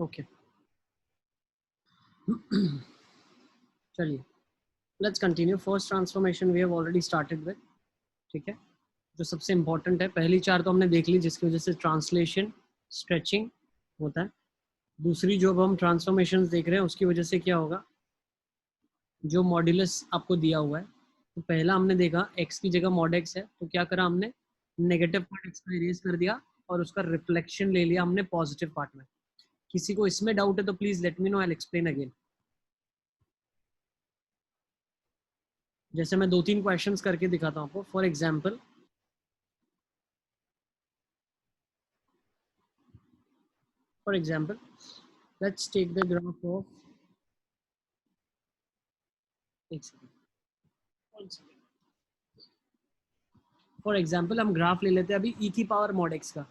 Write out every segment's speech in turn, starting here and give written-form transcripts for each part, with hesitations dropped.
Okay चलिए let's continue. First transformation we have already started with, ठीक है। जो सबसे इंपॉर्टेंट है, पहली चार तो हमने देख ली जिसकी वजह से ट्रांसलेशन स्ट्रेचिंग होता है। दूसरी जो अब हम ट्रांसफॉर्मेशंस देख रहे हैं उसकी वजह से क्या होगा, जो मॉड्यूलस आपको दिया हुआ है, तो पहला हमने देखा x की जगह मॉड x है, तो क्या करा हमने, नेगेटिव पार्ट x का इरेज कर दिया और उसका रिफ्लेक्शन ले लिया हमने पॉजिटिव पार्ट में। किसी को इसमें डाउट है तो please let me know, I will explain again. जैसे मैं 2-3 क्वेश्चंस करके दिखाता हूँ आपको। For example let's take the graph of, एक सेकंड, फॉर एग्जांपल हम ग्राफ ले लेते हैं अभी e की पावर मॉड x का।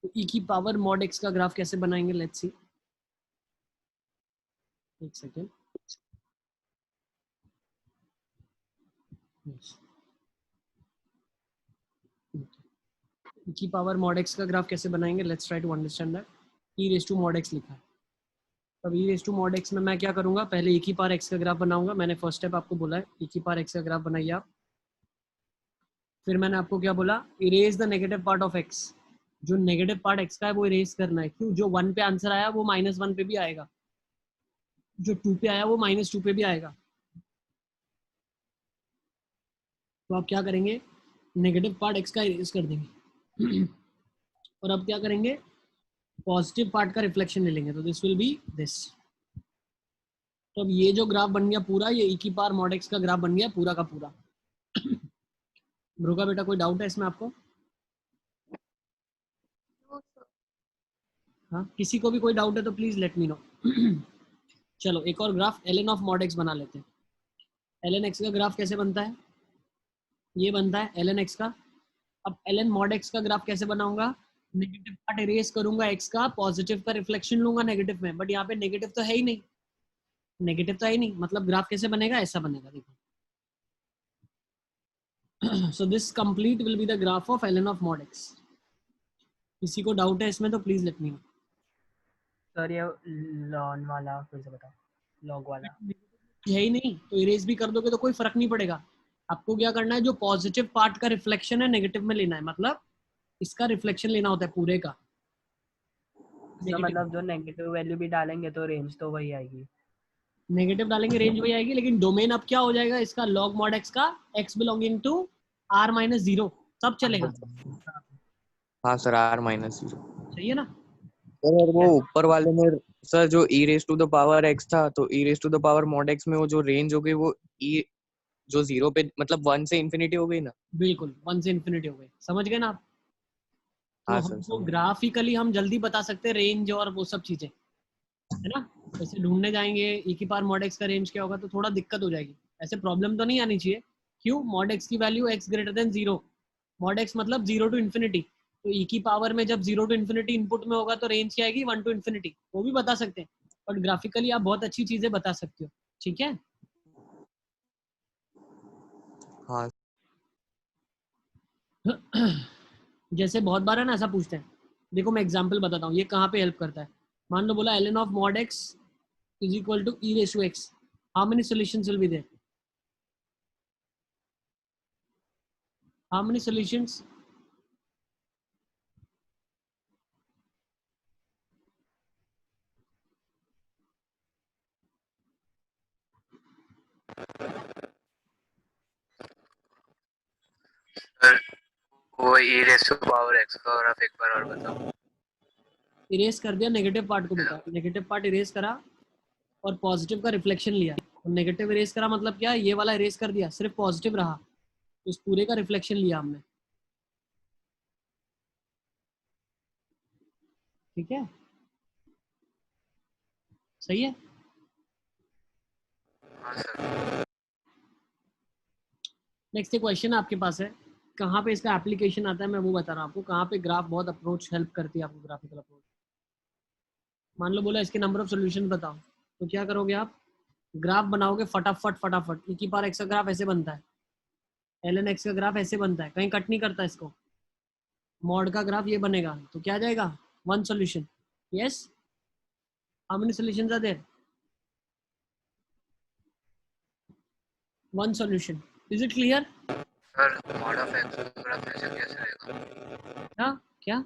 तो e की पावर मॉड x का ग्राफ कैसे बनाएंगे, लेट्स सी। एक सेकेंड, e की पावर मॉड x का ग्राफ कैसे बनाएंगे, let's try to understand that. e raise to mod x लिखा है, तब e raise to mod x में मैं क्या करूंगा, पहले e की पावर x का ग्राफ बनाऊंगा। मैंने फर्स्ट स्टेप आपको बोला है e की पावर x का ग्राफ बनाइए आप। फिर मैंने आपको क्या बोला, erase the negative part of x। जो नेगेटिव पार्ट x का है वो इरेज करना है। क्यों, जो 1 पे आंसर आया वो -1 पे भी आएगा, जो 2 पे आया वो -2 पे भी आएगा। तो आप क्या करेंगे, नेगेटिव पार्ट x का इरेज कर देंगे और अब क्या करेंगे, पॉजिटिव पार्ट का रिफ्लेक्शन ले लेंगे, तो दिस विल बी दिस। तो अब ये जो ग्राफ बन गया पूरा, ये e की पावर मॉड x का ग्राफ बन गया पूरा का पूरा। ब्रो का बेटा कोई डाउट है इसमें आपको? हाँ, किसी को भी कोई डाउट है तो प्लीज लेट मी नो। चलो एक और graph ln of mod x बना लेते हैं। ln x का ग्राफ कैसे बनता है, ये बनता है ln x का। अब ln मॉड x का ग्राफ कैसे बनाऊंगा, नेगेटिव पार्ट इरेज करूंगा x का, पॉजिटिव का रिफ्लेक्शन लूंगा नेगेटिव में, बट यहाँ पे नेगेटिव तो है ही नहीं, नेगेटिव तो है ही नहीं, मतलब ग्राफ कैसे बनेगा, ऐसा बनेगा, देखो। So this complete will be the graph of ln of mod x. किसी को डाउट है इसमें तो please let me no. Sir ये लॉन वाला फिर से बताओ, लॉग वाला है ही नहीं तो इरेज भी कर दोगे तो कोई फर्क नहीं पड़ेगा। आपको क्या करना है, जो पॉजिटिव पार्ट का रिफ्लेक्शन है नेगेटिव में लेना है, मतलब इसका रिफ्लेक्शन लेना होता है पूरे का। इसका मतलब जो नेगेटिव वैल्यू भी डालेंगे तो रेंज तो वही आएगी। नेगेटिव डालेंगे रेंज वही आएगी, लेकिन डोमेन अब क्या हो जाएगा इसका, लॉग मॉड एक्स का, एक्स बिलोंगिंग टू r-0 सब चलेगा। हाँ सर, r-0 सही है ना? सर। और वो ऊपर वाले में सर जो e raise to the power x था, तो e raise to the power mod x में वो जो रेंज हो गई वो e जो 0 पे मतलब 1 से इंफिनिटी हो गई ना। बिल्कुल 1 से इंफिनिटी हो गई, समझ गए ना आप? तो हाँ सर, हमको समझ। ग्राफिकली हम जल्दी बता सकते हैं रेंज और वो सब चीजें, है ना? ऐसे ढूंढने जाएंगे e की पावर मॉड एक्स का रेंज क्या होगा तो थोड़ा दिक्कत हो जाएगी। ऐसे प्रॉब्लम तो नहीं आनी चाहिए। क्यों, मॉड एक्स की value x greater than 0, mod x मतलब 0 टू इन्फिनिटी, तो e की पावर में जब 0 टू इन्फिनिटी इनपुट में होगा तो रेंज क्या आएगी, 1 टू इन्फिनिटी, वो भी बता सकते हैं। बट ग्राफिकली आप बहुत अच्छी चीजें बता सकते हो, ठीक है? हाँ जैसे बहुत बार है ना ऐसा पूछते हैं, देखो मैं एग्जांपल बताता हूँ ये कहाँ पे हेल्प करता है। मान लो बोला ln of mod x is equal to e raise to x, how many solutions will be there, how many solutions? वो e raise to power x का, और आप एक बार और बताओ। इरेज कर दिया नेगेटिव पार्ट को बेटा, नेगेटिव पार्ट इरेज करा और पॉजिटिव का रिफ्लेक्शन लिया। और नेगेटिव इरेज करा मतलब क्या, ये वाला इरेज कर दिया, सिर्फ पॉजिटिव रहा, तो इस पूरे का रिफ्लेक्शन लिया हमने, ठीक है? सही है। हाँ सर। नेक्स्ट क्वेश्चन आपके पास है, कहाँ पे इसका एप्लीकेशन आता है मैं वो बता रहा हूँ आपको, कहाँ पे ग्राफ बहुत अप्रोच हेल्प करती है आपको, ग्राफिकल अप्रोच। मान लो बोला इसके नंबर ऑफ सॉल्यूशन बताओ, तो क्या करोगे आप, ग्राफ बनाओगे फटाफट फटाफट। e की पावर x का ग्राफ ऐसे बनता है, ln x का ग्राफ ऐसे बनता है, कहीं कट नहीं करता इसको। मॉड का ग्राफ ये बनेगा, तो क्या जाएगा, 1 solution, yes. How many solutions are there? One solution. Is it clear? Sir mod of x का ग्राफ ऐसे कैसे रहेगा? हाँ क्या?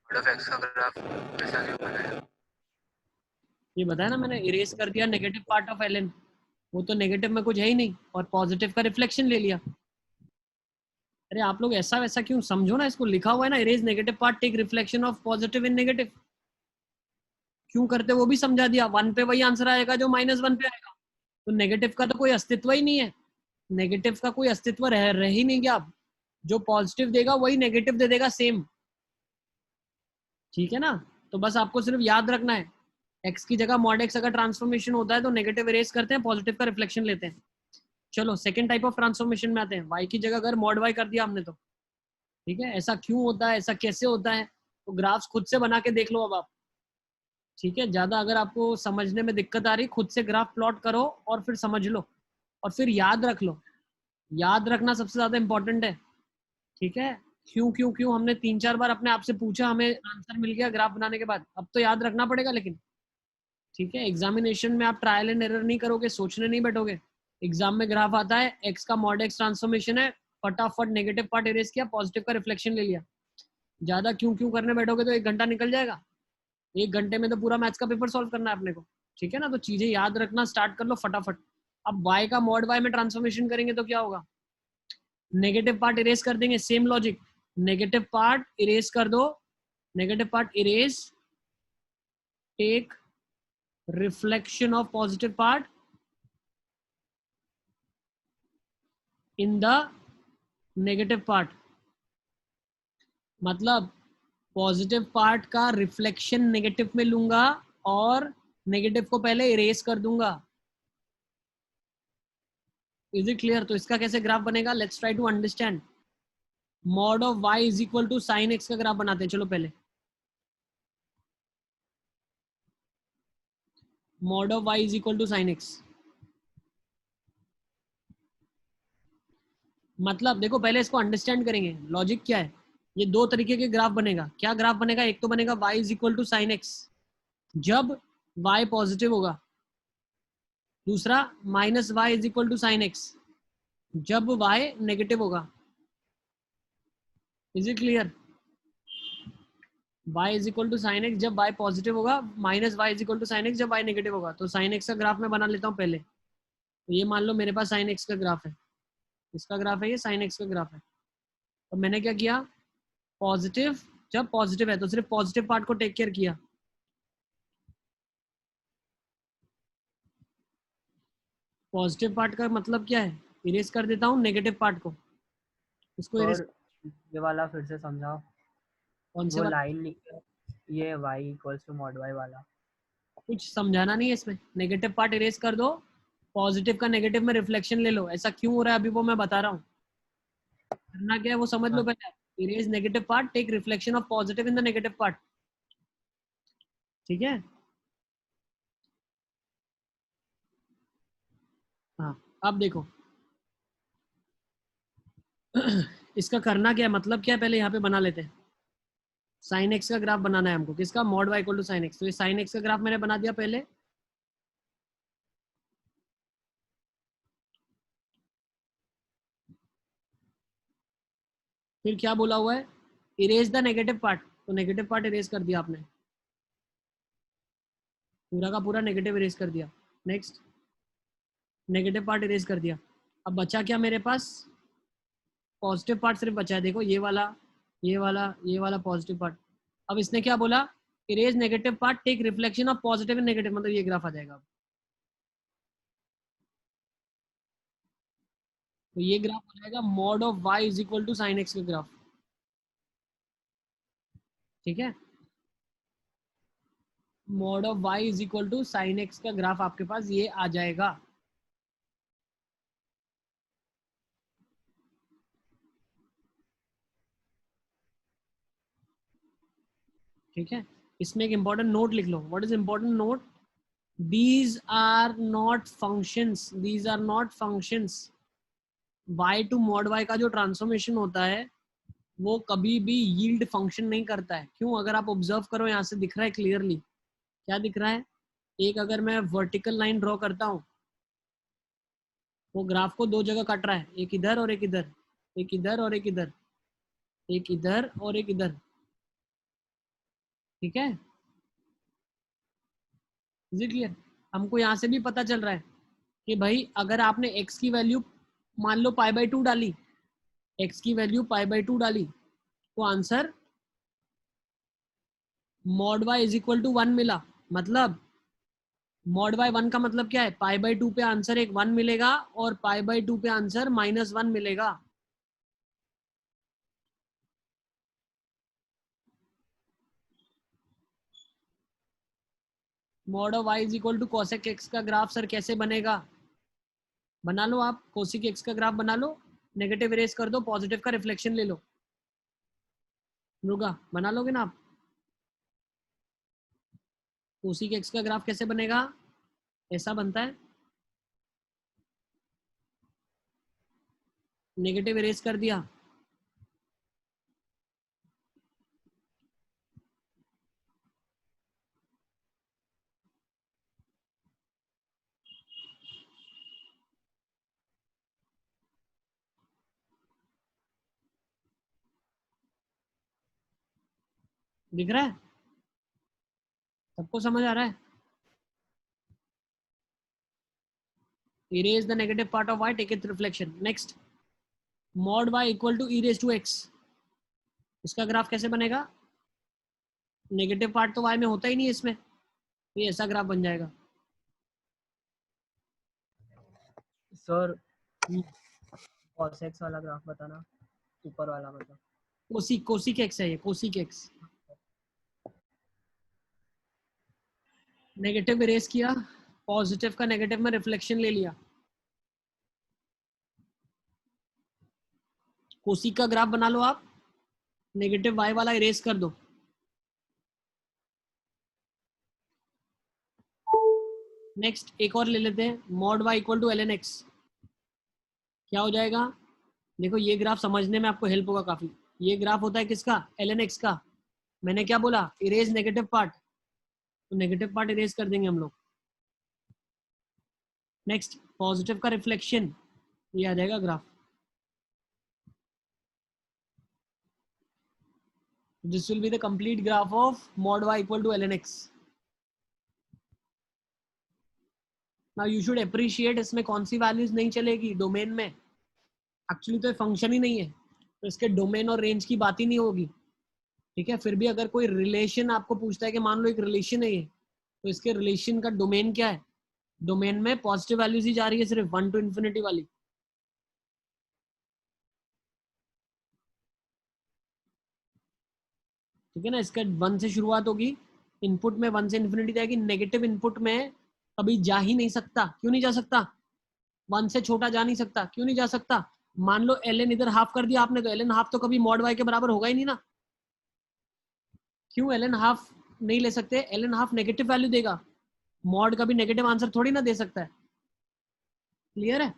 मॉड ऑफ एक्स का ग्राफ ऐसा क्यों बनाया? ये बताया ना मैंने, इरेज कर दिया नेगेटिव पार्ट ऑफ ln, वो तो नेगेटिव में कुछ है ही नहीं, और पॉजिटिव का रिफ्लेक्शन ले लिया। अरे आप लोग ऐसा वैसा क्यों, समझो ना, इसको लिखा हुआ है ना, erase negative part take reflection of positive in negative, क्यों करते वो भी समझा दिया। 1 पे वही आंसर आएगा जो -1 पे आएगा, तो नेगेटिव का तो कोई अस्तित्व ही नहीं है, नेगेटिव का कोई अस्तित्व रह ही नहीं गया। अब जो पॉजिटिव देगा वही नेगेटिव दे देगा सेम, ठीक है ना। तो बस आपको सिर्फ याद रखना है, x की जगह mod x अगर ट्रांसफॉर्मेशन होता है तो नेगेटिव इरेज करते हैं, पॉजिटिव का रिफ्लेक्शन लेते हैं। चलो सेकंड टाइप ऑफ ट्रांसफॉर्मेशन में आते हैं। y की जगह अगर mod y कर दिया हमने तो, ठीक है, ऐसा क्यों होता है, ऐसा कैसे होता है, तो ग्राफ्स खुद से बना के देख लो अब आप, ठीक है। ज्यादा अगर आपको समझने में दिक्कत आ रही, खुद से ग्राफ प्लॉट करो और फिर समझ लो, और फिर याद रख लो। याद रखना सबसे ज्यादा इंपॉर्टेंट है, ठीक है। क्यों क्यों क्यों हमने 3-4 बार अपने आप से पूछा, हमें आंसर मिल गया ग्राफ बनाने के बाद, अब तो याद रखना पड़ेगा लेकिन, ठीक है। एग्जामिनेशन में आप ट्रायल एंड एरर नहीं करोगे, सोचने नहीं बैठोगे। एग्जाम में ग्राफ आता है, एक्स का मॉड एक्स ट्रांसफॉर्मेशन है, फटाफट नेगेटिव पार्ट इरेज किया, पॉजिटिव का रिफ्लेक्शन ले लिया। ज्यादा क्यों क्यों करने बैठोगे तो 1 घंटा निकल जाएगा, 1 घंटे में तो पूरा मैथ्स का पेपर सॉल्व करना है अपने को, ठीक है ना। तो चीजें याद रखना स्टार्ट कर लो फटाफट। अब y का मॉड y में ट्रांसफॉर्मेशन करेंगे तो क्या होगा, नेगेटिव पार्ट इरेज कर देंगे, same logic, negative part erase कर दो, negative part erase, take reflection of positive part in the negative part, मतलब पॉजिटिव पार्ट का रिफ्लेक्शन नेगेटिव में लूंगा और नेगेटिव को पहले इरेज कर दूंगा। Is it clear? तो इसका कैसे ग्राफ बनेगा, let's try to understand. Mod of y is equal to sine x का ग्राफ बनाते हैं। चलो पहले mod of y is equal to sine x, मतलब देखो पहले इसको अंडरस्टैंड करेंगे, लॉजिक क्या है। ये 2 तरीके के ग्राफ बनेगा। क्या ग्राफ बनेगा, एक तो बनेगा y is equal to sine x जब y पॉजिटिव होगा, दूसरा minus y is equal to sine x जब y नेगेटिव होगा। Is it clear? y is equal to sine x जब y पॉजिटिव होगा, minus y is equal to sine x जब y negative होगा। तो sign x का graph मैं बना लेता हूँ पहले। तो ये मान लो मेरे पास साइन x का ग्राफ है, इसका ग्राफ है, ये साइन x का ग्राफ है। तो मैंने क्या किया, पॉजिटिव जब पॉजिटिव है तो सिर्फ पॉजिटिव पार्ट को टेक केयर किया, पॉजिटिव पार्ट का मतलब क्या है, इरेज कर देता हूँ नेगेटिव पार्ट को, इसको इरेज। और ये वाला फिर से समझाओ, कौन से वो लाइन ये y equals to mod y वाला। कुछ समझाना नहीं है इसमें, नेगेटिव पार्ट इरेज कर दो, पॉजिटिव का नेगेटिव में रिफ्लेक्शन ले लो। ऐसा क्यों हो रहा है अभी वो मैं बता रहा हूँ, करना क्या है वो समझ लो पहले। Erase negative part, take reflection of positive in the negative part, ठीक है। हाँ अब देखो इसका करना क्या है, मतलब क्या है, पहले यहाँ पे बना लेते हैं। साइन एक्स का ग्राफ बनाना है हमको, किसका, mod y equal to sine x. तो ये साइन एक्स का ग्राफ मैंने बना दिया पहले, फिर क्या बोला हुआ है, इरेज द नेगेटिव पार्ट, तो नेगेटिव पार्ट इरेज कर दिया आपने, पूरा का पूरा नेगेटिव इरेज कर दिया। नेक्स्ट नेगेटिव पार्ट इरेज कर दिया। अब बचा क्या मेरे पास, पॉजिटिव पार्ट सिर्फ बचा है, देखो ये वाला ये वाला ये वाला पॉजिटिव पार्ट। अब इसने क्या बोला, erase negative part, take reflection of positive in negative, मतलब ये ग्राफ आ जाएगा। तो ये ग्राफ हो जाएगा mod of y is equal to sine x का ग्राफ, ठीक है। Mod of y is equal to sine x का ग्राफ आपके पास ये आ जाएगा। ठीक है, इसमें एक इंपॉर्टेंट नोट लिख लो। What is important note, these are not functions, these are not functions. y to mod y का जो ट्रांसफॉर्मेशन होता है वो कभी भी यील्ड फंक्शन नहीं करता है। क्यों? अगर आप ऑब्जर्व करो, यहाँ से दिख रहा है क्लियरली। क्या दिख रहा है? एक अगर मैं वर्टिकल लाइन ड्रॉ करता हूँ, वो ग्राफ को दो जगह काट रहा है, एक इधर और एक इधर, एक इधर और एक इधर, एक इधर और एक इधर। ठीक है, इज इट क्लियर? हमको यहाँ से भी पता चल रहा है कि भाई अगर आपने x की वैल्यू मान लो π/2 डाली, x की वैल्यू π/2 डाली, तो answer mod y is equal to 1 मिला। मतलब mod y 1 का मतलब क्या है? π/2 पे आंसर एक 1 मिलेगा और π/2 पे आंसर -1 मिलेगा। mod of y is equal to cosec x का ग्राफ सर कैसे बनेगा? बना लो आप, cosec x का ग्राफ बना लो, नेगेटिव इरेज कर दो, पॉजिटिव का रिफ्लेक्शन ले लो। रुका, बना लोगे ना आप? cosec x का ग्राफ कैसे बनेगा? ऐसा बनता है, नेगेटिव इरेज कर दिया, दिख रहा है? सबको समझ आ रहा है? erase the negative part of y, take its reflection. Next, mod y equal to e raised to x, इसका ग्राफ कैसे बनेगा? नेगेटिव पार्ट तो y में होता ही नहीं है इसमें, तो ये ऐसा ग्राफ बन जाएगा। सर cos x वाला ग्राफ बताना, ऊपर वाला मतलब कोसिक एक्स है ये, कोसिक एक्स। नेगेटिव इरेज किया, पॉजिटिव का नेगेटिव में रिफ्लेक्शन ले लिया, कोसिक का ग्राफ बना लो आप, नेगेटिव y वाला इरेज कर दो। नेक्स्ट एक और ले लेते हैं, mod y equal to ln x, क्या हो जाएगा? देखो ये ग्राफ समझने में आपको हेल्प होगा काफी। ये ग्राफ होता है किसका? ln x का। मैंने क्या बोला? इरेज नेगेटिव पार्ट, तो नेगेटिव पार्ट इरेज कर देंगे हम लोग। नेक्स्ट पॉजिटिव का रिफ्लेक्शन, ये आ जाएगा graph. This will be the complete graph of mod y equal to ln x। Now you should appreciate, इसमें कौन सी वैल्यूज नहीं चलेगी डोमेन में। एक्चुअली तो ये फंक्शन ही नहीं है, तो इसके डोमेन और रेंज की बात ही नहीं होगी। ठीक है, फिर भी अगर कोई रिलेशन आपको पूछता है कि मान लो एक रिलेशन है ये, तो इसके रिलेशन का डोमेन क्या है? डोमेन में पॉजिटिव वैल्यूज ही जा रही है, सिर्फ 1 टू इन्फिनिटी वाली। ठीक है ना, इसका 1 से शुरुआत होगी, इनपुट में 1 से इन्फिनिटी जाएगी। नेगेटिव इनपुट में कभी जा ही नहीं सकता। क्यों नहीं जा सकता? 1 से छोटा जा नहीं सकता। क्यों नहीं जा सकता? मान लो ln इधर हाफ कर दिया आपने, तो ln हाफ तो कभी mod y के बराबर होगा ही नहीं ना। क्यों ln हाफ नहीं ले सकते? ln हाफ नेगेटिव वैल्यू देगा, mod कभी नेगेटिव आंसर थोड़ी ना दे सकता है। क्लियर है?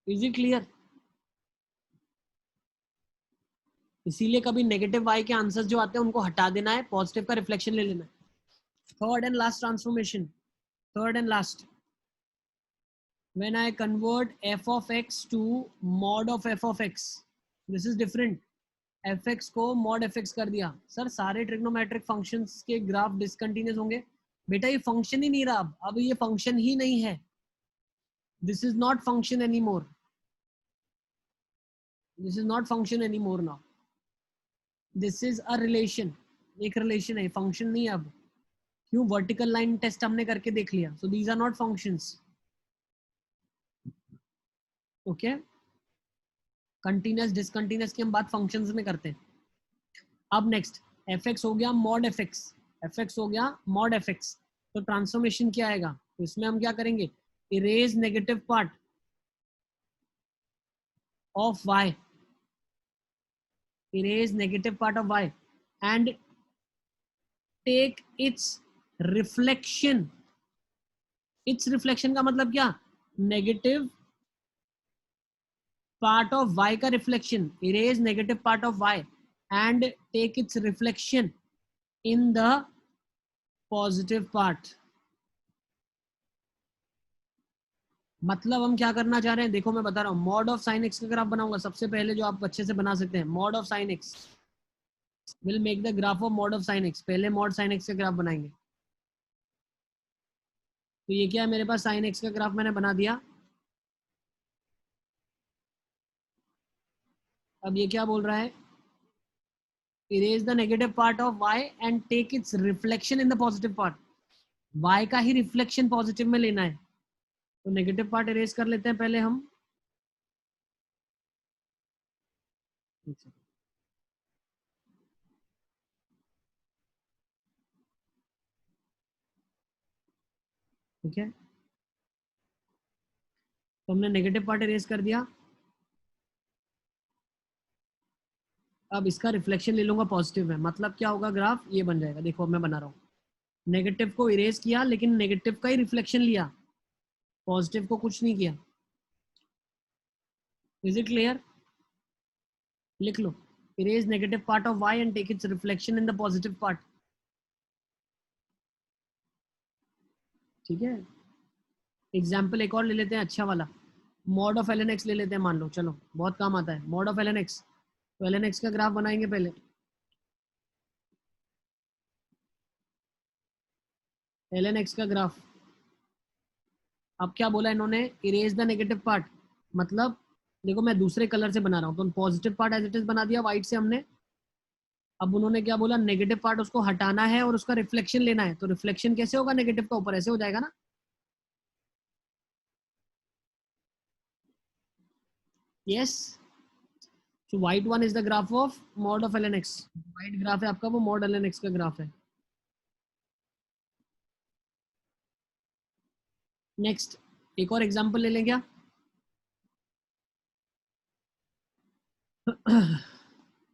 Is it clear? इसीलिए कभी नेगेटिव y के आंसर्स जो आते हैं उनको हटा देना है, पॉजिटिव का रिफ्लेक्शन ले लेना है। Third and last transformation, third and last, when I convert f of x to mod of f of x, this is different. fx को mod fx कर दिया। सर सारे ट्रिग्नोमेट्रिक फंक्शंस के ग्राफ डिसकंटिन्यूअस होंगे? बेटा ये फंक्शन ही नहीं रहा, अब ये फंक्शन ही नहीं है। This is not function any more, this is not function any more now, this is a relation, एक रिलेशन है, फंक्शन नहीं है अब। क्यों? वर्टिकल लाइन टेस्ट हमने करके देख लिया, so these are not functions. Okay, continuous discontinuous की हम बात फंक्शंस में करते हैं। अब नेक्स्ट fx हो गया mod fx, fx हो गया mod fx, तो ट्रांसफॉर्मेशन क्या आएगा? तो इसमें हम क्या करेंगे? Erase negative part of y, erase negative part of y and take its reflection. Its reflection का मतलब क्या? नेगेटिव पार्ट ऑफ y का reflection, erase negative part of y and take its reflection in the positive part. मतलब हम क्या करना चाह रहे हैं, देखो मैं बता रहा हूँ, मॉड ऑफ साइन एक्स का ग्राफ बनाऊंगा सबसे पहले, जो आप अच्छे से बना सकते हैं। Mod of sine x will make the graph of mod of sine x. पहले मॉड साइन एक्स का ग्राफ बनाएंगे। तो ये क्या है, मेरे पास साइन एक्स का ग्राफ मैंने बना दिया। अब ये क्या बोल रहा है, erase the negative part of y and take its reflection in the positive part. y का ही रिफ्लेक्शन पॉजिटिव में लेना है, तो नेगेटिव पार्ट इरेज कर लेते हैं पहले हम। ठीक है, तो हमने नेगेटिव पार्ट इरेज कर दिया। अब इसका रिफ्लेक्शन ले लूंगा पॉजिटिव में, मतलब क्या होगा, ग्राफ ये बन जाएगा। देखो अब मैं बना रहा हूँ, नेगेटिव को इरेज किया लेकिन नेगेटिव का ही रिफ्लेक्शन लिया, पॉजिटिव को कुछ नहीं किया। Is it clear? लिख लो, erase negative part of y and take its reflection in the positive part. ठीक है, एग्जाम्पल एक और ले लेते हैं अच्छा वाला, मॉड ऑफ ln x ले लेते हैं मान लो, चलो बहुत काम आता है मॉड ऑफ ln x। तो ln x का ग्राफ बनाएंगे पहले। ln x का ग्राफ, अब क्या बोला इन्होंने, इरेज द नेगेटिव पार्ट। मतलब देखो मैं दूसरे कलर से बना रहा हूँ, तो positive part as it is बना दिया वाइट से हमने। अब उन्होंने क्या बोला, नेगेटिव पार्ट उसको हटाना है और उसका रिफ्लेक्शन लेना है। तो रिफ्लेक्शन कैसे होगा, नेगेटिव का ऊपर ऐसे हो जाएगा ना। Yes, so white one is the graph of mod of ln x। white graph है आपका, वो mod ln x का ग्राफ है। नेक्स्ट एक और एग्जांपल ले लें क्या?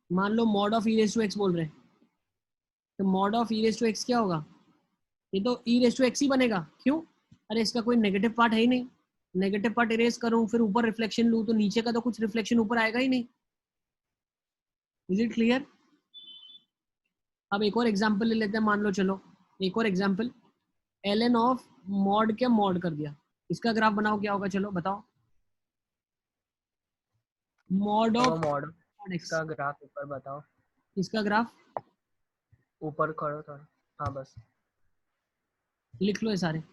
मान लो mod of e raised to x बोल रहे हैं, तो mod of e raised to x क्या होगा, ये तो e raised to x ही बनेगा। क्यों? अरे इसका कोई नेगेटिव पार्ट है ही नहीं, नेगेटिव पार्ट इरेज करूं फिर ऊपर रिफ्लेक्शन लूं तो नीचे का तो कुछ रिफ्लेक्शन ऊपर आएगा ही नहीं। Is it clear? अब एक और एग्जांपल ले लेते हैं, मान लो चलो एक और एग्जांपल, ln ऑफ मॉड के मॉड कर दिया, इसका ग्राफ बनाओ क्या होगा, चलो बताओ। मॉड तो ऑफ मॉड x का ग्राफ ऊपर बताओ, इसका ग्राफ ऊपर करो थोड़ा। हाँ बस, लिख लो ये सारे।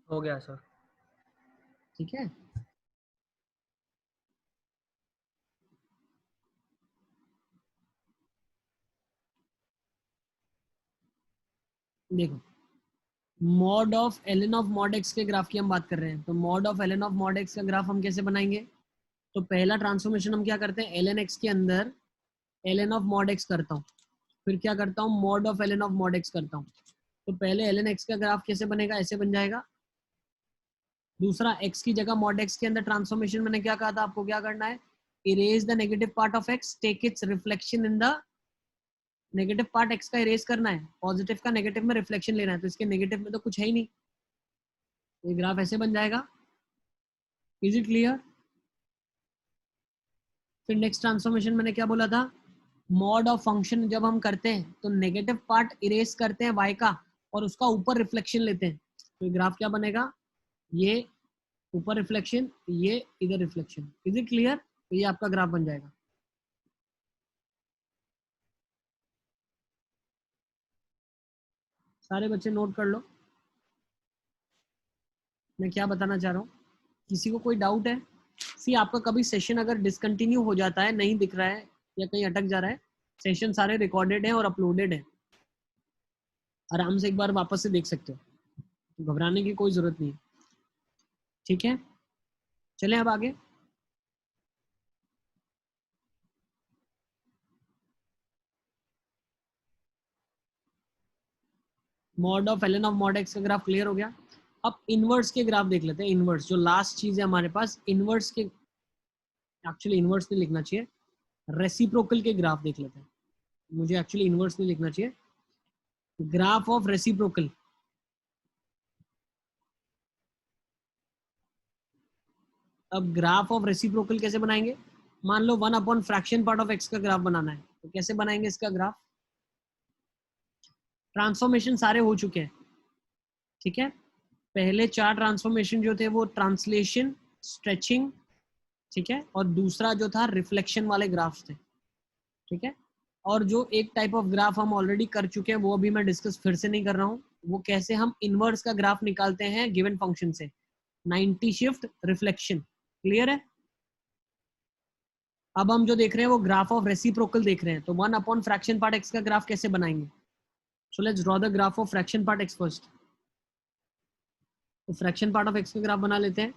हो गया सर। ठीक है, देखो mod of ln of mod x के ग्राफ की हम बात कर रहे हैं, तो mod of ln of mod x का ग्राफ हम कैसे बनाएंगे। तो पहला ट्रांसफॉर्मेशन हम क्या करते हैं, ln x के अंदर ln ऑफ मॉड x करता हूँ, फिर क्या करता हूँ, mod of ln of mod x करता हूँ। तो पहले ln x का ग्राफ कैसे बनेगा, ऐसे बन जाएगा। दूसरा x की जगह मॉड x के अंदर ट्रांसफॉर्मेशन मैंने क्या कहा था आपको, क्या करना है, erase the negative part of x, take its reflection in the negative part x का इरेज करना है, पॉजिटिव का नेगेटिव में रिफ्लेक्शन लेना है। तो इसके नेगेटिव में तो कुछ है ही नहीं, ये ग्राफ ऐसे बन जाएगा। Is it clear? फिर नेक्स्ट ट्रांसफॉर्मेशन मैंने क्या बोला था, मॉड ऑफ फंक्शन जब हम करते हैं तो नेगेटिव पार्ट इरेज करते हैं y का और उसका ऊपर रिफ्लेक्शन लेते हैं। तो ग्राफ क्या बनेगा, ये ऊपर रिफ्लेक्शन, ये इधर रिफ्लेक्शन। Is it clear? तो ये आपका ग्राफ बन जाएगा। सारे बच्चे नोट कर लो मैं क्या बताना चाह रहा हूँ। किसी को कोई डाउट है? सी आपका कभी सेशन अगर डिसकंटिन्यू हो जाता है, नहीं दिख रहा है या कहीं अटक जा रहा है, सेशन सारे रिकॉर्डेड है और अपलोडेड है, आराम से एक बार वापस से देख सकते हो, घबराने की कोई जरूरत नहीं है। ठीक है, चलें अब आगे। Mod of ln of mod x का ग्राफ क्लियर हो गया। अब इनवर्स के ग्राफ देख लेते हैं। इनवर्स जो लास्ट चीज है हमारे पास, इनवर्स के, एक्चुअली इनवर्स नहीं लिखना चाहिए, रेसिप्रोकल के ग्राफ देख लेते हैं। मुझे एक्चुअली इनवर्स नहीं लिखना चाहिए, ग्राफ ऑफ रेसिप्रोकल। अब ग्राफ ऑफ रेसिप्रोकल कैसे बनाएंगे? मान लो 1 upon fraction part of x का ग्राफ बनाना है, तो कैसे बनाएंगे इसका ग्राफ? ट्रांसफॉर्मेशन सारे हो चुके हैं, ठीक है। पहले 4 ट्रांसफॉर्मेशन जो थे वो ट्रांसलेशन, स्ट्रेचिंग, ठीक है, और दूसरा जो था रिफ्लेक्शन वाले ग्राफ्स थे, ठीक है। और जो एक टाइप ऑफ ग्राफ हम ऑलरेडी कर चुके हैं वो अभी मैं डिस्कस फिर से नहीं कर रहा हूँ, वो कैसे हम इनवर्स का ग्राफ निकालते हैं गिवन फंक्शन से, 90 शिफ्ट रिफ्लेक्शन। क्लियर है? अब हम जो देख रहे हैं वो ग्राफ ऑफ रेसिप्रोकल देख रहे हैं, तो 1 अपॉन फ्रैक्शन पार्ट x का ग्राफ कैसे बनाएंगे? So let's draw the graph of fraction part x first. तो फ्रैक्शन पार्ट ऑफ x का ग्राफ बना लेते हैं,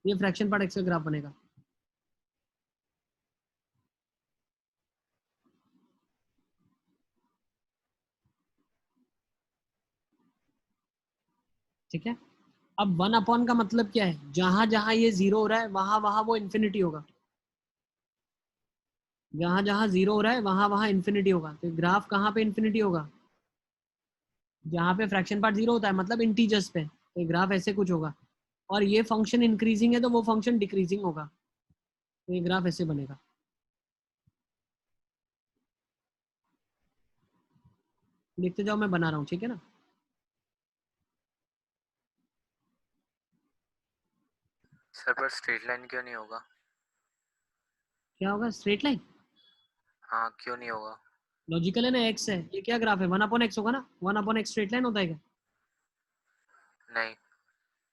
ये फ्रैक्शन पार्ट x का ग्राफ बनेगा। ठीक है, अब 1 अपॉन का मतलब क्या है? जहां जहां ये 0 हो रहा है वहां वहां वो इन्फिनिटी होगा, जहां जहां 0 हो रहा है वहां वहां इन्फिनिटी होगा। तो ग्राफ कहाँ पे इन्फिनिटी होगा? जहां पे फ्रैक्शन पार्ट 0 होता है, मतलब इंटीजर्स पे, तो ग्राफ ऐसे कुछ होगा। और ये फंक्शन इंक्रीजिंग है तो वो फंक्शन डिक्रीजिंग होगा, तो ये ग्राफ ऐसे बनेगा। देखते जाओ, मैं बना रहा हूँ, ठीक है ना। सर पर स्ट्रेट लाइन क्यों नहीं होगा? क्या होगा? Straight line? हाँ, क्यों नहीं होगा? लॉजिकल है ना, एक्स है, ये क्या ग्राफ है? 1 अपॉन एक्स होगा ना, 1 अपॉन एक्स स्ट्रेट लाइन होता है क्या? नहीं।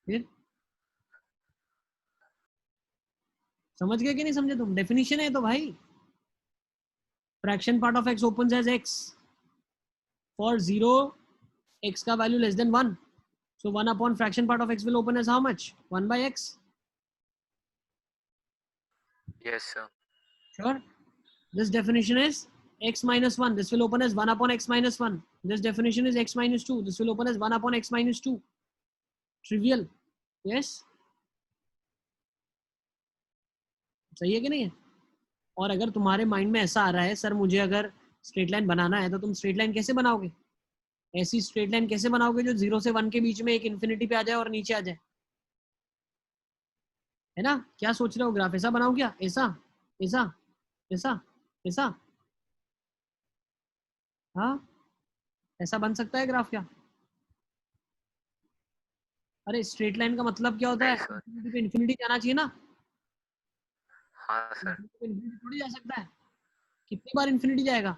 फिर समझ गए कि नहीं समझे तुम? डेफिनेशन है तो भाई, fraction part of x opens as x for 0 x का value less than 1, so 1 upon fraction part of x will open as how much? 1 by x. Yes sir. Sure. This definition is x minus 1, this will open as 1 upon x minus 1. This definition is x minus 2, this will open as 1 upon x minus 2. Trivial. Yes. सही है कि नहीं है? और अगर तुम्हारे mind में ऐसा आ रहा है सर मुझे अगर स्ट्रेट लाइन बनाना है, तो तुम स्ट्रेट लाइन कैसे बनाओगे? ऐसी स्ट्रेट लाइन कैसे बनाओगे जो 0 से 1 के बीच में एक इन्फिनिटी पे आ जाए और नीचे आ जाए, है ना? क्या सोच रहे हो? ग्राफ ऐसा बनाओ क्या? ऐसा ऐसा ऐसा ऐसा? हाँ, ऐसा बन सकता है ग्राफ क्या? अरे स्ट्रेट लाइन का मतलब क्या होता है? नहीं सर। इन्फिनिटी पे इन्फिनिटी जाना चाहिए ना, हाँ सर। इन्फिनिटी पे इन्फिनिटी थोड़ी जा सकता है। कितनी बार इन्फिनिटी जाएगा?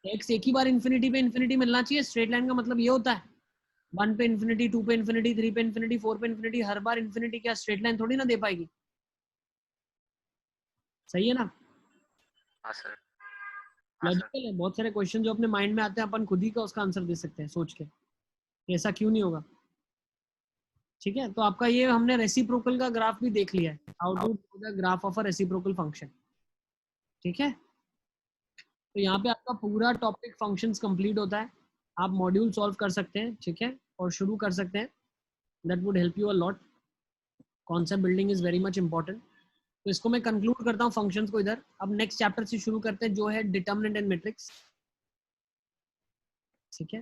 एक्स एक ही बार इन्फिनिटी पे इन्फिनिटी मिलना चाहिए। स्ट्रेट लाइन का मतलब ये होता है 1 पे इन्फिनिटी, 2 पे इन्फिनिटी, 3 पे इन्फिनिटी, 4 पे इन्फिनिटी, हर बार इन्फिनिटी। क्या स्ट्रेट लाइन थोड़ी ना दे पाएगी? सही है ना? हाँ सर। हाँ सर। लॉजिकल है। बहुत सारे क्वेश्चन जो अपने माइंड में आते हैं अपन खुद ही का उसका आंसर दे सकते हैं सोच के, ऐसा क्यों नहीं होगा। ठीक है, तो आपका ये हमने रेसिप्रोकल का ग्राफ भी देख लिया है, how to do the graph of a reciprocal function. ठीक है, तो यहाँ पे आपका पूरा टॉपिक फंक्शंस कंप्लीट होता है। आप मॉड्यूल सॉल्व कर सकते हैं, ठीक है, और शुरू कर सकते हैं। That would help you a lot. Concept building is very much important. तो इसको मैं कंक्लूड करता हूँ फंक्शंस को इधर। अब नेक्स्ट चैप्टर से शुरू करते हैं जो है डिटर्मिनेंट एंड मैट्रिक्स। ठीक है,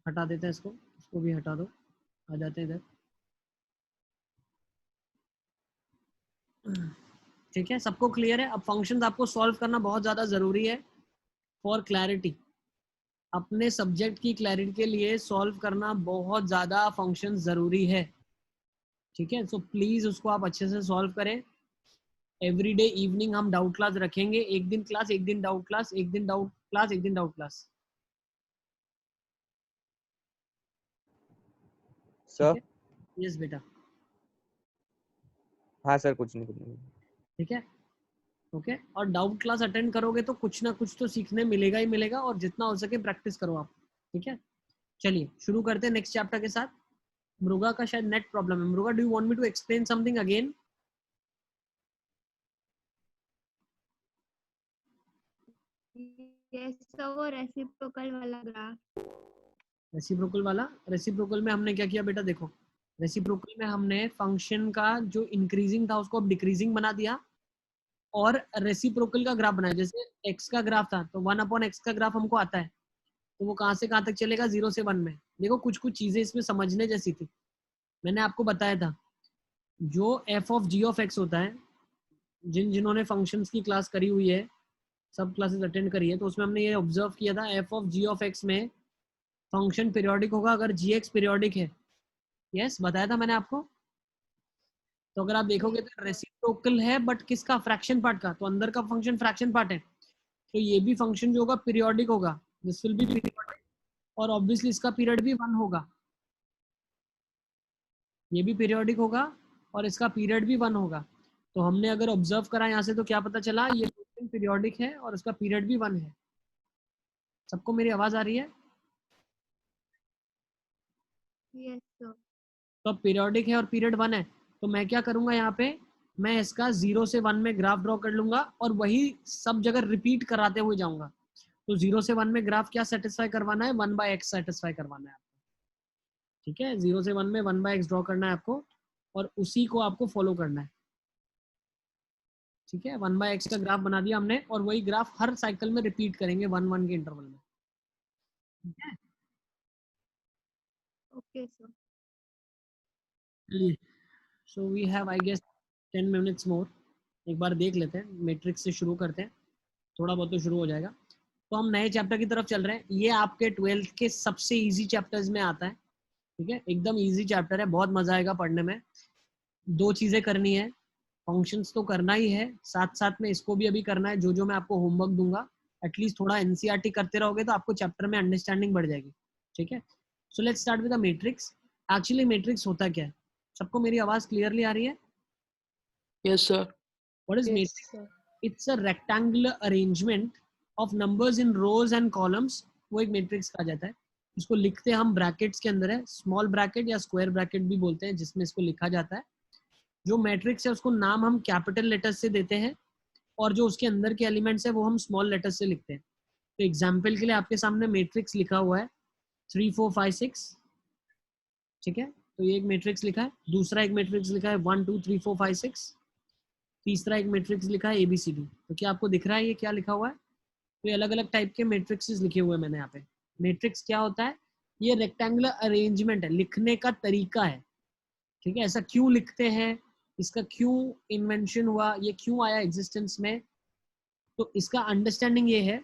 हटा देते हैं इसको, इसको भी हटा दो, आ जाते हैं इधर। ठीक है, सबको क्लियर है? अब फंक्शंस आपको सॉल्व करना बहुत ज़्यादा ज़रूरी है फॉर क्लैरिटी। अपने सब्जेक्ट की क्लैरिटी के लिए सॉल्व करना बहुत ज़्यादा फंक्शन ज़रूरी है। ठीक है, सो प्लीज़ उसको आप अच्छे से सॉल्व करें। एवरी डे इवनिंग हम डाउट क्लास रखेंगे, एक दिन क्लास, एक दिन डाउट क्लास, एक दिन डाउट क्लास, एक दिन डाउट क्लास। ठीक सर। है, यस बेटा। हाँ सर, कुछ नहीं। ठीक है, ओके। और डाउट क्लास अटेंड करोगे तो कुछ ना कुछ तो सीखने मिलेगा ही मिलेगा, और जितना हो सके प्रैक्टिस करो आप। ठीक है, चलिए शुरू करते हैं नेक्स्ट चैप्टर के साथ। मृगा का शायद नेट प्रॉब्लम है। Mriga, do you want me to explain something again? Yes sir, वो रेसिप्रोकल वाला ग्राफ। रेसिप्रोकल वाला? रेसिप्रोकल में हमने क्या किया बेटा? देखो, रेसिप्रोकल में हमने फंक्शन का जो इंक्रीजिंग था उसको अब डिक्रीजिंग बना दिया, और रेसिप्रोकल का ग्राफ बनाया। जैसे एक्स का ग्राफ था तो 1 अपॉन एक्स का ग्राफ हमको आता है, तो वो कहाँ से कहाँ तक चलेगा? 0 से 1 में। देखो कुछ कुछ चीजें इसमें समझने जैसी थी, मैंने आपको बताया था। जो f of g of x होता है, जिन्होंने फंक्शंस की क्लास करी हुई है, सब क्लासेस अटेंड करी है, तो उसमें हमने ये ऑब्जर्व किया था f of g of x में फंक्शन पीरियोडिक होगा अगर जी एक्स पीरियोडिक है। यस, बताया था मैंने आपको। तो अगर आप देखोगे तो रेसिप्रोकल है, बट किसका? फ्रैक्शन पार्ट का। तो अंदर का फंक्शन फ्रैक्शन पार्ट है, तो ये भी फंक्शन जो होगा पीरियोडिक होगा, दिस विल बी पीरियोडिक, और ऑब्वियसली इसका पीरियड भी 1 होगा, ये भी पीरियोडिक होगा और इसका पीरियड भी 1 होगा। तो हमने अगर ऑब्जर्व करा यहाँ से तो क्या पता चला, ये फंक्शन पीरियोडिक है और उसका पीरियड भी 1 है। सबको मेरी आवाज आ रही है? Yes sir. तो अब पीरियोडिक है और पीरियड 1 है, तो मैं क्या करूंगा यहाँ पे, मैं इसका 0 से 1 में ग्राफ ड्रॉ कर लूंगा और वही सब जगह रिपीट कराते हुए जाऊंगा। तो 0 से 1 में ग्राफ क्या सेटिस्फाई करवाना है? 1/x सेटिस्फाई करवाना है आपको। ठीक है, 0 से 1 में 1/x ड्रॉ करना है आपको और उसी को आपको फॉलो करना है। ठीक है, 1/x का ग्राफ बना दिया हमने और वही ग्राफ हर साइकिल में रिपीट करेंगे 1-1 के इंटरवल में। ठीक है, okay sir. So we have I guess 10 minutes more. एक बार देख लेते हैं, मैट्रिक्स से शुरू करते हैं, थोड़ा बहुत तो शुरू हो जाएगा। तो हम नए चैप्टर की तरफ चल रहे हैं। ये आपके 12th के सबसे इजी चैप्टर्स में आता है। ठीक है, एकदम इजी चैप्टर है, बहुत मजा आएगा पढ़ने में। 2 चीजें करनी है, फंक्शंस तो करना ही है, साथ साथ में इसको भी अभी करना है, जो मैं आपको होमवर्क दूंगा एटलीस्ट थोड़ा एनसीईआरटी करते रहोगे तो आपको चैप्टर में अंडरस्टैंडिंग बढ़ जाएगी। ठीक है, so let's start with the matrix. Actually matrix होता क्या है? सबको मेरी आवाज क्लियरली आ रही है? Yes sir. What is matrix? It's a rectangular arrangement of numbers in rows and columns, वो एक मैट्रिक्स कहा जाता है। इसको लिखते हम ब्रैकेट्स के अंदर है, स्मॉल ब्रैकेट या स्क्वायर ब्रैकेट भी बोलते हैं, जिसमें इसको लिखा जाता है। जो मैट्रिक्स है उसको नाम हम कैपिटल लेटर्स से देते हैं और जो उसके अंदर के एलिमेंट्स है वो हम स्मॉल लेटर्स से लिखते हैं। तो एग्जाम्पल के लिए आपके सामने मैट्रिक्स लिखा हुआ है 3 4 5 6। ठीक है, तो ये एक मैट्रिक्स लिखा है। दूसरा एक मैट्रिक्स लिखा है 1 2 3 4 5 6। तीसरा एक मैट्रिक्स लिखा है ABCD। तो क्या आपको दिख रहा है ये क्या लिखा हुआ है? तो ये अलग अलग टाइप के मैट्रिक्सेस लिखे हुए हैं मैंने यहाँ पे। मैट्रिक्स क्या होता है? ये रेक्टेंगुलर अरेंजमेंट है, लिखने का तरीका है। ठीक है, ऐसा क्यों लिखते हैं, इसका क्यों इन्वेंशन हुआ, ये क्यों आया एग्जिस्टेंस में, तो इसका अंडरस्टैंडिंग ये है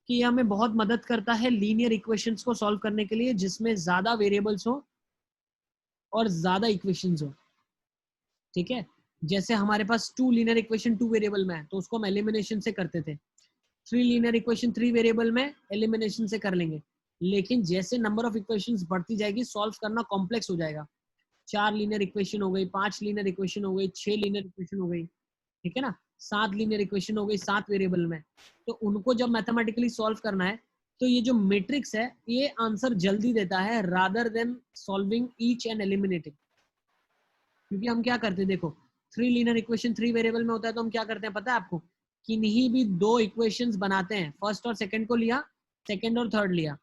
कि ये हमें बहुत मदद करता है लीनियर इक्वेशंस को सॉल्व करने के लिए, जिसमें ज्यादा वेरिएबल्स हो और ज्यादा इक्वेशंस हो। ठीक है, जैसे हमारे पास 2 लीनियर इक्वेशन 2 वेरिएबल में है तो उसको हम एलिमिनेशन से करते थे। 3 लीनियर इक्वेशन 3 वेरिएबल में एलिमिनेशन से कर लेंगे। लेकिन जैसे नंबर ऑफ इक्वेशंस बढ़ती जाएगी, सॉल्व करना कॉम्प्लेक्स हो जाएगा। 4 लीनियर इक्वेशन हो गई, 5 लीनियर इक्वेशन हो गई, 6 लीनियर इक्वेशन हो गई। ठीक है ना, 7 लीनियर इक्वेशन हो गई 7 वेरिएबल में। तो उनको जब मैथमेटिकली सॉल्व करना है तो ये जो मैट्रिक्स है ये आंसर जल्दी देता है rather than solving each and eliminating. क्योंकि हम क्या करते हैं, देखो 3 लीनियर इक्वेशन 3 वेरिएबल में होता है तो हम क्या करते हैं पता है आपको? किन्हीं भी 2 इक्वेशंस बनाते हैं, फर्स्ट और सेकंड को लिया, सेकंड और थर्ड लिया,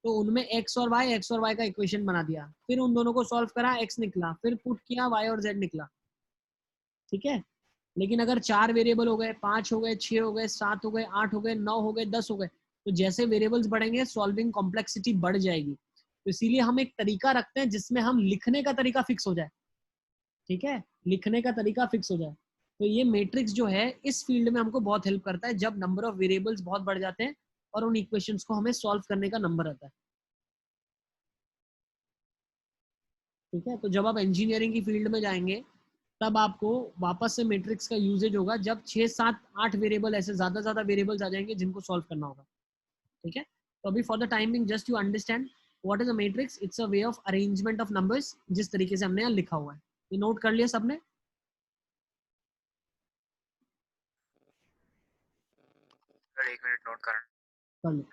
तो उनमें x और y का इक्वेशन बना दिया, फिर उन दोनों को सॉल्व करा, x निकला, फिर पुट किया y और z निकला। ठीक है, लेकिन अगर 4 वेरिएबल हो गए, 5 हो गए, 6 हो गए, 7 हो गए, 8 हो गए, 9 हो गए, 10 हो गए, तो जैसे वेरिएबल्स बढ़ेंगे सॉल्विंग कॉम्प्लेक्सिटी बढ़ जाएगी। तो इसीलिए हम एक तरीका रखते हैं जिसमें हम लिखने का तरीका फिक्स हो जाए। ठीक है, लिखने का तरीका फिक्स हो जाए। तो ये मैट्रिक्स जो है इस फील्ड में हमको बहुत हेल्प करता है जब नंबर ऑफ वेरिएबल्स बहुत बढ़ जाते हैं और उन इक्वेशंस को हमें सॉल्व करने का नंबर आता है। ठीक है, तो जब आप इंजीनियरिंग की फील्ड में जाएंगे तब आपको वापस से मैट्रिक्स का यूजेज होगा, जब 6 7 8 वेरिएबल ऐसे ज्यादा वेरिएबल्स आ जाएंगे जिनको सॉल्व करना होगा। ठीक है, तो अभी for the timing just you understand what is a matrix. It's a way of arrangement of numbers, जिस तरीके से हमने यहाँ लिखा हुआ है। ये नोट कर लिया सबने? सर 1 मिनट नोट कर कर लो,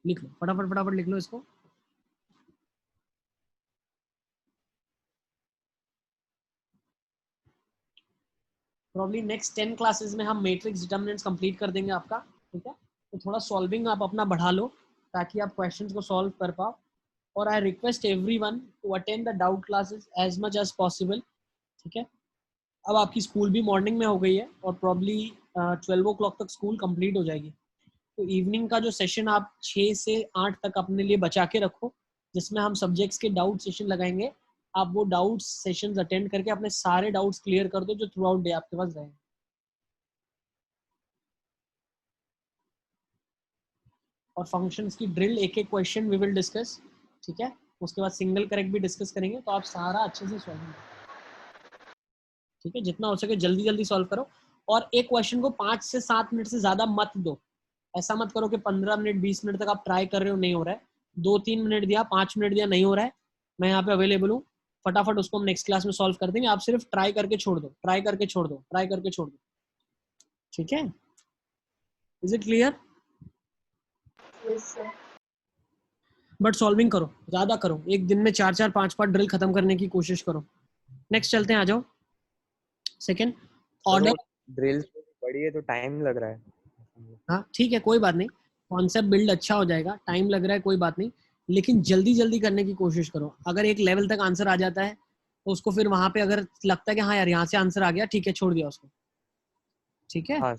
लिख लो फटाफट लिख लो इसको। प्रॉब्ली नेक्स्ट 10 क्लासेस में हम मैट्रिक्स डिटर्मिनेंट्स कंप्लीट कर देंगे आपका। ठीक है, तो थोड़ा सॉल्विंग आप अपना बढ़ा लो ताकि आप क्वेश्चंस को सॉल्व कर पाओ। और I request everyone to attend the doubt classes as much as possible. ठीक है, अब आपकी स्कूल भी मॉर्निंग में हो गई है और प्रॉब्ली 12 o'clock तक स्कूल कंप्लीट हो जाएगी। तो इवनिंग का जो सेशन आप 6 से 8 तक अपने लिए बचा के रखो, जिसमें हम सब्जेक्ट्स के डाउट सेशन लगाएंगे आप वो डाउट्स सेशंस अटेंड करके अपने सारे डाउट्स क्लियर कर दो जो थ्रू आउट डे आपके पास रहे। और फंक्शंस की ड्रिल एक एक क्वेश्चन वी विल डिस्कस, ठीक है, उसके बाद सिंगल करेक्ट भी डिस्कस करेंगे, तो आप सारा अच्छे से सॉल्व करो, ठीक है, जितना हो सके जल्दी जल्दी सॉल्व करो। और एक क्वेश्चन को 5 से 7 मिनट से ज्यादा मत दो, ऐसा मत करो कि 15 मिनट 20 मिनट तक आप ट्राई कर रहे हो नहीं हो रहा है, 2-3 मिनट दिया 5 मिनट दिया नहीं हो रहा है, मैं यहाँ पे अवेलेबल हूँ, फटाफट उसको हम नेक्स्ट क्लास में सॉल्व कर देंगे, आप सिर्फ ट्राई करके छोड़ दो, ट्राई करके छोड़ दो, ट्राई करके छोड़ दो, ठीक है। Is it clear? Yes, sir. But solving करो, ज्यादा करो, एक दिन में 4-4 5-5 ड्रिल खत्म करने की कोशिश करो। नेक्स्ट चलते हैं, आ जाओ। सेकेंड ऑर्डर, ड्रिल बड़ी है तो टाइम लग रहा है। हाँ ठीक है कोई बात नहीं, कॉन्सेप्ट बिल्ड अच्छा हो जाएगा, टाइम लग रहा है कोई बात नहीं, लेकिन जल्दी जल्दी करने की कोशिश करो। अगर एक लेवल तक आंसर आ जाता है तो उसको फिर वहां पे अगर लगता है कि हाँ यार यहाँ से आंसर आ गया, ठीक है छोड़ दिया उसको, ठीक है। हाँ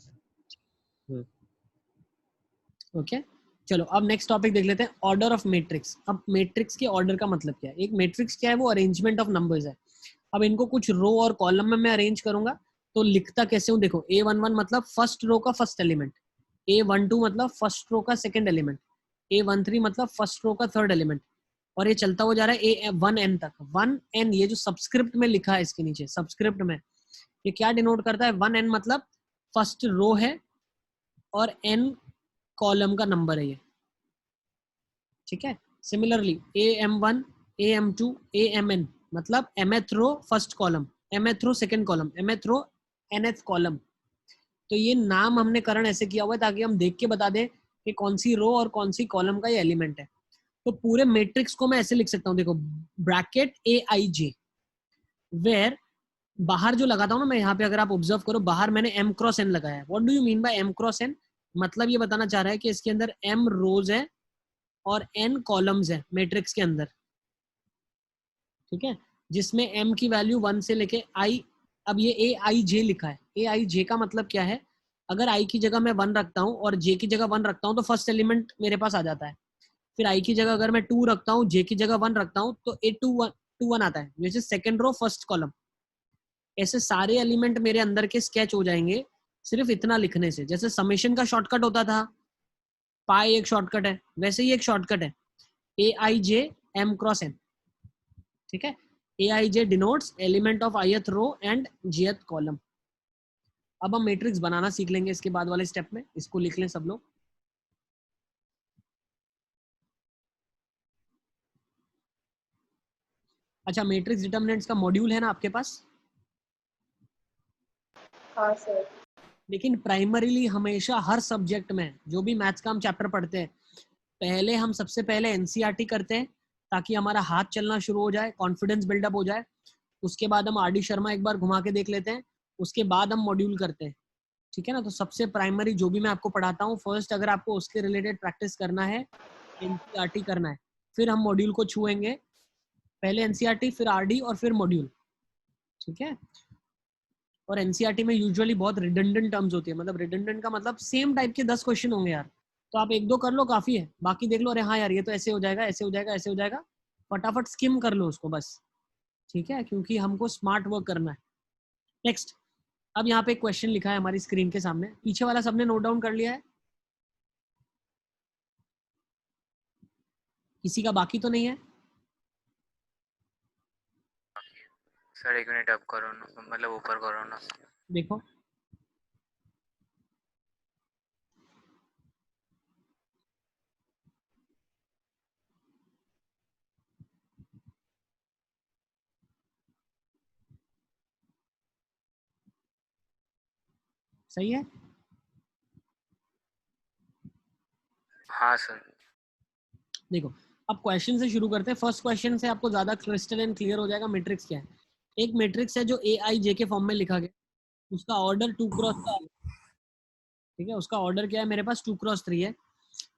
ओके चलो अब नेक्स्ट टॉपिक देख लेते हैं, ऑर्डर ऑफ मैट्रिक्स। अब मैट्रिक्स के ऑर्डर का मतलब क्या है? एक मैट्रिक्स क्या है? वो अरेंजमेंट ऑफ नंबर्स है। अब इनको कुछ रो और कॉलम में मैं अरेंज करूंगा, तो लिखता कैसे हूँ देखो, A11 मतलब फर्स्ट रो का फर्स्ट एलिमेंट, A12 मतलब फर्स्ट रो का सेकंड एलिमेंट, A13 मतलब फर्स्ट रो का थर्ड एलिमेंट, और ये चलता हो जा रहा है A1n तक। 1n ये जो सबस्क्रिप्ट में लिखा है इसके नीचे सबस्क्रिप्ट में, ये क्या डिनोट करता है? 1n मतलब फर्स्ट रो है और n कॉलम का नंबर है ये, ठीक है। सिमिलरली AM1 AM2 AMN मतलब mth row first column, mth row second column, mth row nth column. तो ये नाम हमने करण ऐसे किया हुआ है ताकि हम देख के बता दें कि कौन सी रो और कौन सी कॉलम का ये एलिमेंट है। तो पूरे मैट्रिक्स को मैं ऐसे लिख सकता हूँ, देखो ब्रैकेट AIJ, वेयर बाहर जो लगाता हूँ ना मैं यहाँ पे, अगर आप ऑब्जर्व करो बाहर मैंने m क्रॉस n लगाया है। What do you mean by m cross n? मतलब ये बताना चाह रहा है कि इसके अंदर m रोज है और n कॉलम्स है मैट्रिक्स के अंदर, ठीक है, जिसमें m की वैल्यू 1 से लेके i। अब ये AIJ लिखा है, AIJ का मतलब क्या है? अगर i की जगह मैं 1 रखता हूँ और j की जगह 1 रखता हूँ तो फर्स्ट एलिमेंट मेरे पास आ जाता है। फिर i की जगह अगर मैं 2 रखता हूँ, j की जगह 1 रखता हूँ तो A21 आता है, जैसे सेकंड रो फर्स्ट कॉलम। ऐसे सारे एलिमेंट मेरे अंदर के स्केच हो जाएंगे सिर्फ इतना लिखने से। जैसे समेशन का शॉर्टकट होता था, पाई एक शॉर्टकट है, वैसे ही एक शॉर्टकट है AIJ m क्रॉस n, ठीक है। AIJ denotes element of ith row and jth column. अब हम मैट्रिक्स बनाना सीख लेंगे इसके बाद वाले स्टेप में, इसको लिख लें सब लोग। अच्छा मैट्रिक्स डिटरमिनेंट्स का मॉड्यूल है ना आपके पास? हाँ सर। लेकिन प्राइमरीली हमेशा हर सब्जेक्ट में जो भी मैथ्स का हम चैप्टर पढ़ते हैं, पहले हम सबसे पहले NCERT करते हैं ताकि हमारा हाथ चलना शुरू हो जाए, कॉन्फिडेंस बिल्डअप हो जाए। उसके बाद हम RD शर्मा एक बार घुमा के देख लेते हैं, उसके बाद हम मॉड्यूल करते हैं, ठीक है ना। तो सबसे प्राइमरी जो भी मैं आपको पढ़ाता हूँ फर्स्ट, अगर आपको उसके रिलेटेड प्रैक्टिस करना है, NCERT करना है, फिर हम मॉड्यूल को छुएंगे। पहले NCERT फिर RD और फिर मॉड्यूल, ठीक है। और NCERT में यूजुअली बहुत रिडंडेंट टर्म्स होती है, मतलब रिडंडेंट का मतलब सेम टाइप के 10 क्वेश्चन होंगे यार, तो आप 1-2 कर लो काफी है, बाकी देख लो अरे हाँ यार ये तो ऐसे हो जाएगा, ऐसे हो जाएगा, ऐसे हो जाएगा, फटाफट स्किम कर लो उसको बस, ठीक है, क्योंकि हमको स्मार्ट वर्क करना है। नेक्स्ट, अब यहाँ पे एक क्वेश्चन लिखा है हमारी स्क्रीन के सामने, पीछे वाला सबने नोट डाउन कर लिया है? किसी का बाकी तो नहीं है? सर एक मिनट अप करो ना, मतलब ऊपर करो ना। देखो सही है। हाँ सर। देखो अब क्वेश्चन से शुरू करते हैं। फर्स्ट क्वेश्चन से आपको ज्यादा क्रिस्टल एंड क्लियर हो जाएगा मैट्रिक्स क्या है। एक मैट्रिक्स है जो AIJ के फॉर्म में लिखा गया, उसका ऑर्डर 2x3, ठीक है, उसका ऑर्डर क्या है मेरे पास 2x3 है,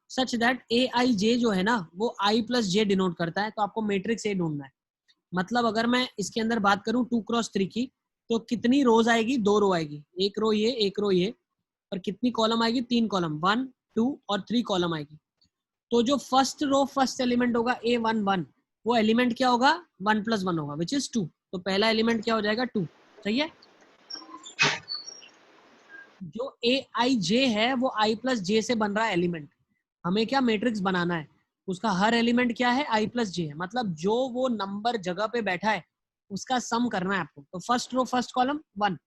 सच दैट AIJ जो है ना वो I प्लस J डिनोट करता है। तो आपको मैट्रिक्स A ढूंढना है। मतलब अगर मैं इसके अंदर बात करूं 2x3 की, तो कितनी रोज आएगी? 2 रो आएगी, एक रो ये एक रो ये, और कितनी कॉलम आएगी? 3 कॉलम, 1 2 और 3 कॉलम आएगी। तो जो फर्स्ट रो फर्स्ट एलिमेंट होगा A11, वो एलिमेंट क्या होगा 1 + 1 होगा विच इज 2। तो पहला एलिमेंट क्या हो जाएगा 2, सही है। जो Aij है वो I + j से बन रहा है एलिमेंट। हमें क्या मैट्रिक्स बनाना है, उसका हर एलिमेंट क्या है I + j है, मतलब जो वो नंबर जगह पे बैठा है उसका सम करना है आपको। तो फर्स्ट रो फर्स्ट कॉलम 1,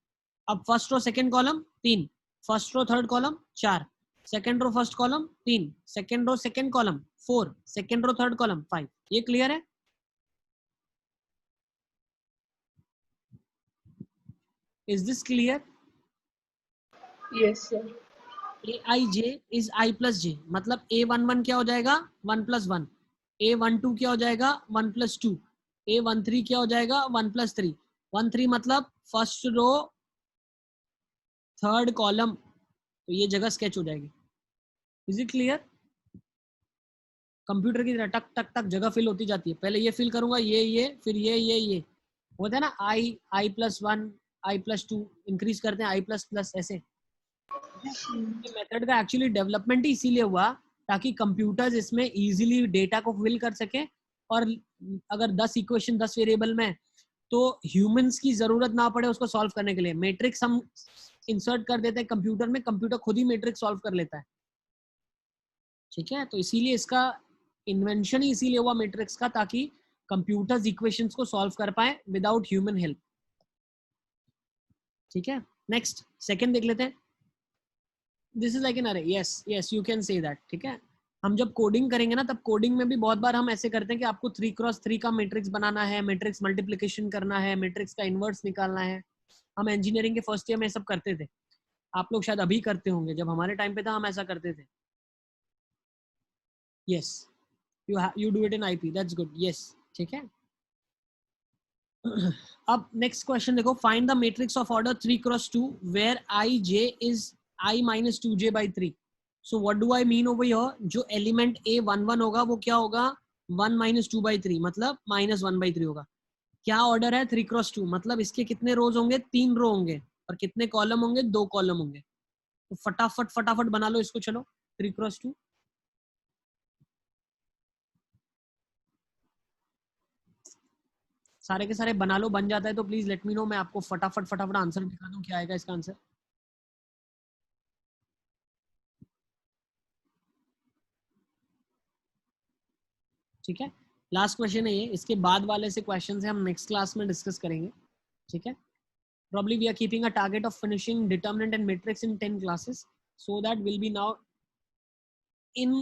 अब first row second column 3, first row third column 4, second row first column 3, second row second column 4, second row third column 5। ये क्लियर है? Is this clear? Yes, sir. Aij is I + j, मतलब A11 क्या हो जाएगा 1 + 1, A12 क्या हो जाएगा 1 + 2, A13 क्या हो जाएगा 1 + 3, 13 मतलब फर्स्ट रो थर्ड कॉलम, तो ये जगह स्केच हो जाएगी। Is it clear? कंप्यूटर की तरह टक टक टक जगह फिल होती जाती है, पहले ये फिल करूंगा ये फिर ये होता है ना, I + 1 I + 2 इंक्रीज करते हैं I ++ ऐसे। मेथड का एक्चुअली डेवलपमेंट ही इसीलिए हुआ ताकि कंप्यूटर्स इसमें इजीली डेटा को फिल कर सके, और अगर 10 इक्वेशन 10 वेरिएबल में तो ह्यूमंस की जरूरत ना पड़े उसको सॉल्व करने के लिए। मैट्रिक्स हम इंसर्ट कर देते हैं कंप्यूटर में, कंप्यूटर खुद ही मैट्रिक्स सॉल्व कर लेता है, ठीक है। तो इसीलिए इसका इन्वेंशन ही इसीलिए हुआ मैट्रिक्स का, ताकि कंप्यूटर्स इक्वेशंस को सॉल्व कर पाए विदाउट ह्यूमन हेल्प, ठीक है। नेक्स्ट सेकंड देख लेते हैं। दिस इज लाइक एन अरे, yes you can say that, ठीक है। हम जब कोडिंग करेंगे ना तब कोडिंग में भी बहुत बार हम ऐसे करते हैं कि आपको 3x3 का मैट्रिक्स बनाना है, मैट्रिक्स मल्टीप्लिकेशन करना है, मैट्रिक्स का इनवर्स निकालना है। हम इंजीनियरिंग के फर्स्ट ईयर में सब करते थे, आप लोग शायद अभी करते होंगे, जब हमारे टाइम पे था हम ऐसा करते थे। Yes you do it in IP, that's good, yes, ठीक है। अब नेक्स्ट क्वेश्चन देखो, find the matrix of order 3x2 where Ij is I - 2j/3। So what do I mean over here, जो एलिमेंट A11 होगा वो क्या होगा 1 - 2/3, मतलब -1/3 होगा। क्या ऑर्डर है 3x2, मतलब इसके कितने रोज होंगे 3 रो होंगे, और कितने कॉलम होंगे 2 कॉलम होंगे। तो फटाफट बना लो इसको, चलो 3x2। सारे के सारे बना लो, बन जाता है तो प्लीज लेट मी नो, मैं आपको फटाफट आंसर दिखा दूं क्या आएगा इसका आंसर। ठीक है, लास्ट क्वेश्चन है ये, इसके बाद वाले से क्वेश्चन है हम नेक्स्ट क्लास में डिस्कस करेंगे, ठीक है। Probably we are keeping a target of finishing determinant and matrix in 10 classes, so that we'll be now in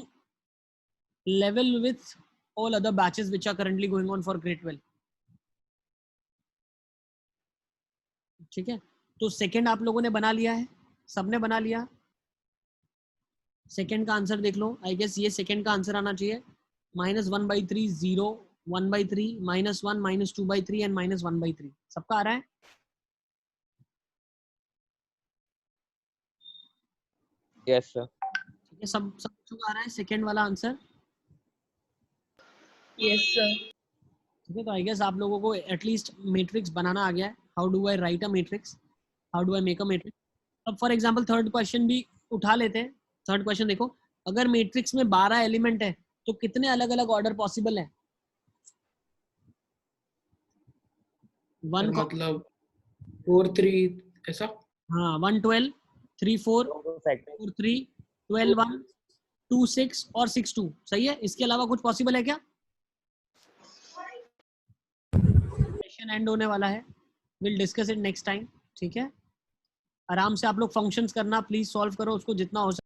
level with all other batches which are currently going on for grade 12, ठीक है। तो second आप लोगों ने बना लिया है, सबने बना लिया। सेकंड का आंसर देख लो, आई गेस ये सेकंड का आंसर आना चाहिए -1/3 0 1/3 -1 -2/3 एंड -1/3, सबका आ रहा है? Yes sir. ठीक है, सब सबको आ रहा है सेकंड वाला आंसर? Yes, sir. ठीक है, तो आई गेस आप लोगों को एटलीस्ट मैट्रिक्स बनाना आ गया है। How do I right a matrix, how do I make a matrix. अब फॉर एग्जांपल थर्ड क्वेश्चन भी उठा लेते हैं। थर्ड क्वेश्चन देखो, अगर मैट्रिक्स में 12 एलिमेंट है तो कितने अलग अलग ऑर्डर पॉसिबल है? सर 1 मतलब 4 3 ऐसा। हाँ 1 12 3 4 4 3 12 1 2 6 और 6 2, सही है। इसके अलावा कुछ पॉसिबल है क्या? सेशन एंड होने वाला है, will discuss it next time, ठीक है। आराम से आप लोग फंक्शंस करना, प्लीज सॉल्व करो उसको जितना हो सके।